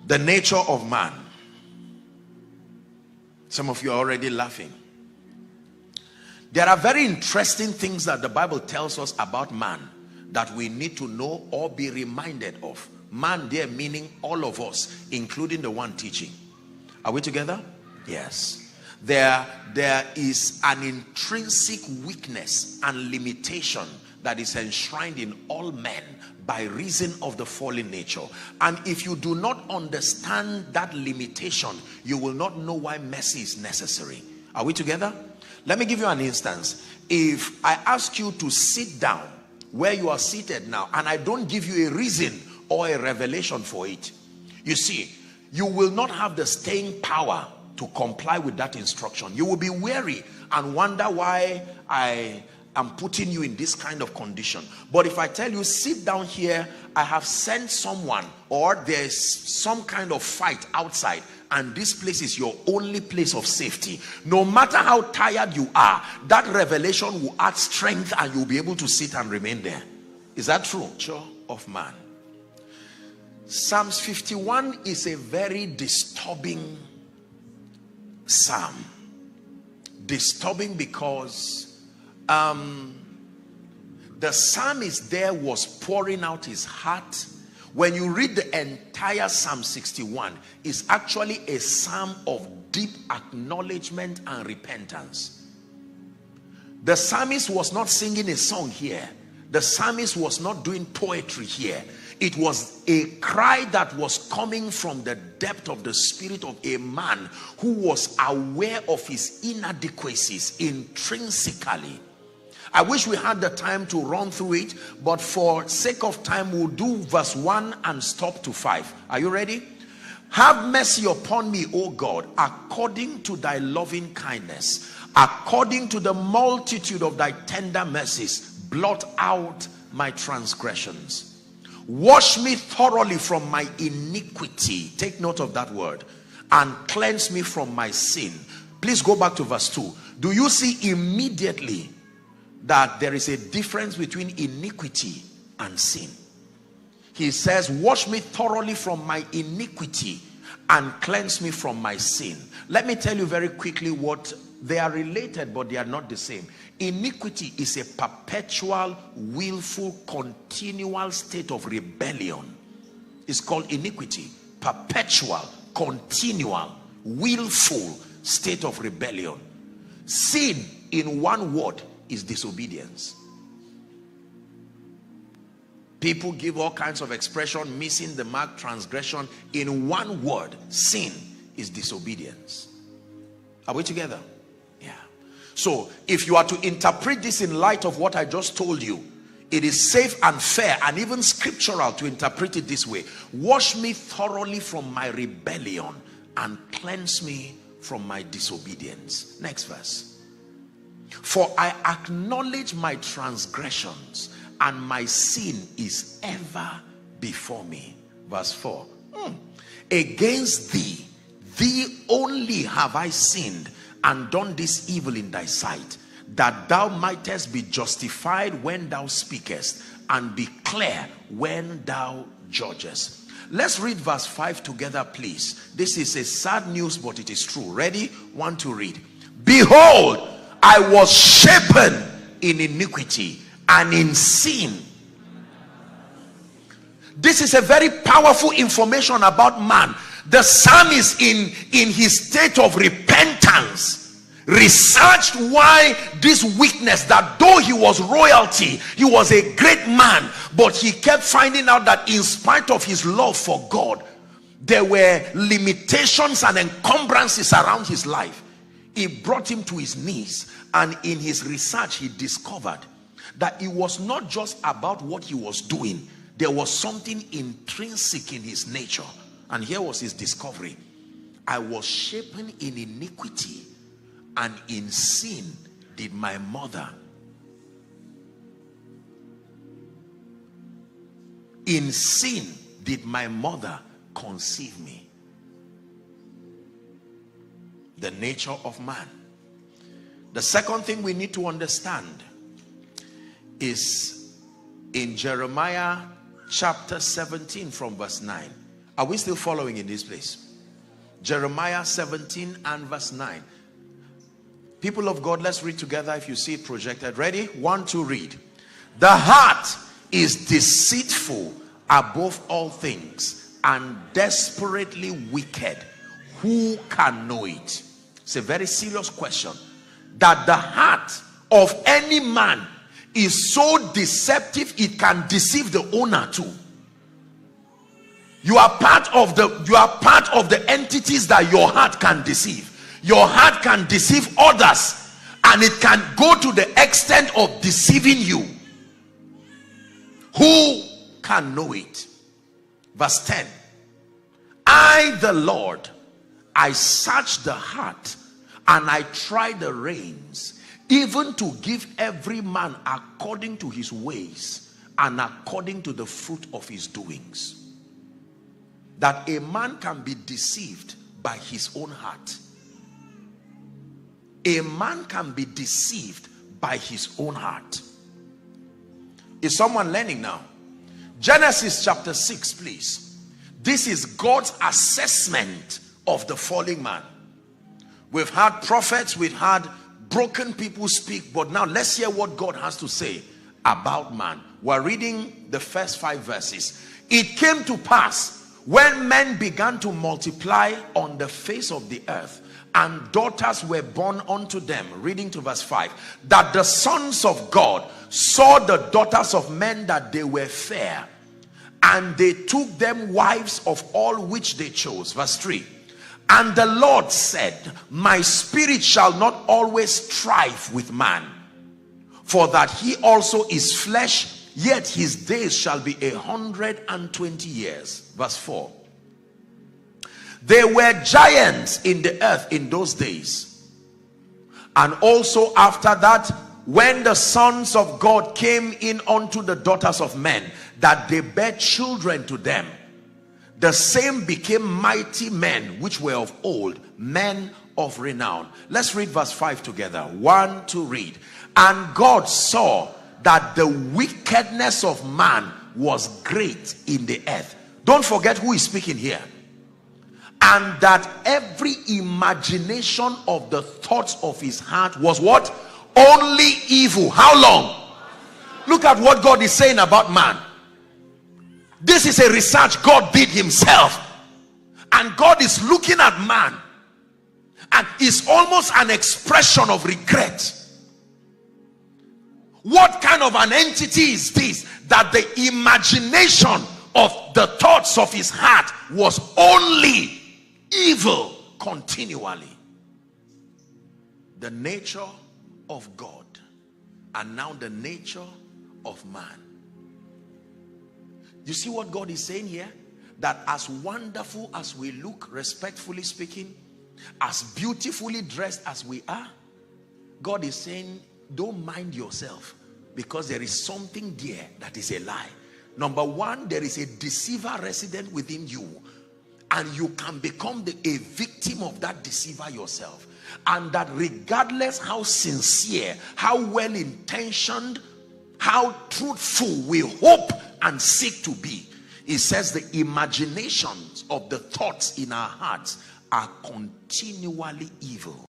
The nature of man. Some of you are already laughing. There are very interesting things that the Bible tells us about man that we need to know or be reminded of. Man there meaning all of us, including the one teaching. Are we together? Yes. There is an intrinsic weakness and limitation that is enshrined in all men by reason of the fallen nature. And if you do not understand that limitation, you will not know why mercy is necessary. Are we together? Let me give you an instance. If I ask you to sit down where you are seated now, and I don't give you a reason or a revelation for it, you see, you will not have the staying power to comply with that instruction. You will be weary and wonder why I am putting you in this kind of condition. But if I tell you, sit down here, I have sent someone, or there's some kind of fight outside, and this place is your only place of safety. No matter how tired you are, that revelation will add strength and you'll be able to sit and remain there. Is that true? Sure. Of man. Psalms 51 is a very disturbing psalm. Disturbing because the psalmist there was pouring out his heart. When you read the entire Psalm 61, it's actually a psalm of deep acknowledgement and repentance. The psalmist was not singing a song here. The psalmist was not doing poetry here. It was a cry that was coming from the depth of the spirit of a man who was aware of his inadequacies intrinsically. I wish we had the time to run through it, but for sake of time, we'll do verse 1 and stop to 5. Are you ready? Have mercy upon me, O God, according to thy loving kindness, according to the multitude of thy tender mercies, blot out my transgressions. Wash me thoroughly from my iniquity. Take note of that word. And cleanse me from my sin. Please go back to verse 2. Do you see immediately that there is a difference between iniquity and sin? He says, wash me thoroughly from my iniquity and cleanse me from my sin. Let me tell you very quickly what they are related, but they are not the same. Iniquity is a perpetual, willful, continual state of rebellion. It's called iniquity. Perpetual, continual, willful state of rebellion. Sin, in one word, is disobedience. People give all kinds of expression, missing the mark, transgression. In one word, sin is disobedience. Are we together? Yeah. So if you are to interpret this in light of what I just told you, it is safe and fair and even scriptural to interpret it this way. Wash me thoroughly from my rebellion and cleanse me from my disobedience. Next verse. For I acknowledge my transgressions, and my sin is ever before me. Verse 4. Against thee, thee only have I sinned, and done this evil in thy sight, that thou mightest be justified when thou speakest, and be clear when thou judgest. Let's read verse 5 together, please. This is a sad news, but it is true. Ready? 1 to read. Behold, I was shapen in iniquity, and in sin. This is a very powerful information about man. The psalmist in his state of repentance researched why this weakness, that though he was royalty, he was a great man, but he kept finding out that in spite of his love for God, there were limitations and encumbrances around his life. It brought him to his knees, and in his research he discovered that it was not just about what he was doing. There was something intrinsic in his nature. And here was his discovery. I was shapen in iniquity, and in sin did my mother. In sin did my mother conceive me. The nature of man. The second thing we need to understand is in Jeremiah chapter 17 from verse 9. Are we still following in this place? Jeremiah 17 and verse 9. People of God, let's read together if you see it projected. Ready? 1, 2, read. The heart is deceitful above all things and desperately wicked. Who can know it? It's a very serious question. That the heart of any man is so deceptive it can deceive the owner too. You are part of the entities that your heart can deceive. Your heart can deceive others, and it can go to the extent of deceiving you. Who can know it? Verse 10. I, the Lord, I search the heart and I try the reins, even to give every man according to his ways and according to the fruit of his doings. That a man can be deceived by his own heart. A man can be deceived by his own heart. Is someone learning now? Genesis chapter 6, please. This is God's assessment of the falling man. We've had prophets, we've had broken people speak, but now let's hear what God has to say about man. We're reading the first 5 verses. It came to pass when men began to multiply on the face of the earth, and daughters were born unto them, reading to verse 5, that the sons of God saw the daughters of men that they were fair, and they took them wives of all which they chose. Verse 3. And the Lord said, my spirit shall not always strive with man, for that he also is flesh, yet his days shall be 120 years. Verse 4. There were giants in the earth in those days, and also after that, when the sons of God came in unto the daughters of men, that they bare children to them, the same became mighty men which were of old, men of renown. Let's read verse 5 together. 1, 2, read. And God saw that the wickedness of man was great in the earth. Don't forget who is speaking here. And that every imagination of the thoughts of his heart was what? Only evil. How long? Look at what God is saying about man. This is a research God did himself, and God is looking at man, and it's almost an expression of regret. What kind of an entity is this, that the imagination of the thoughts of his heart was only evil continually? The nature of God, and now the nature of man. You see what God is saying here? That as wonderful as we look, respectfully speaking, as beautifully dressed as we are, God is saying, don't mind yourself, because there is something there that is a lie. Number one, there is a deceiver resident within you, and you can become a victim of that deceiver yourself. And that regardless how sincere, how well intentioned, how truthful we hope and seek to be, it says the imaginations of the thoughts in our hearts are continually evil.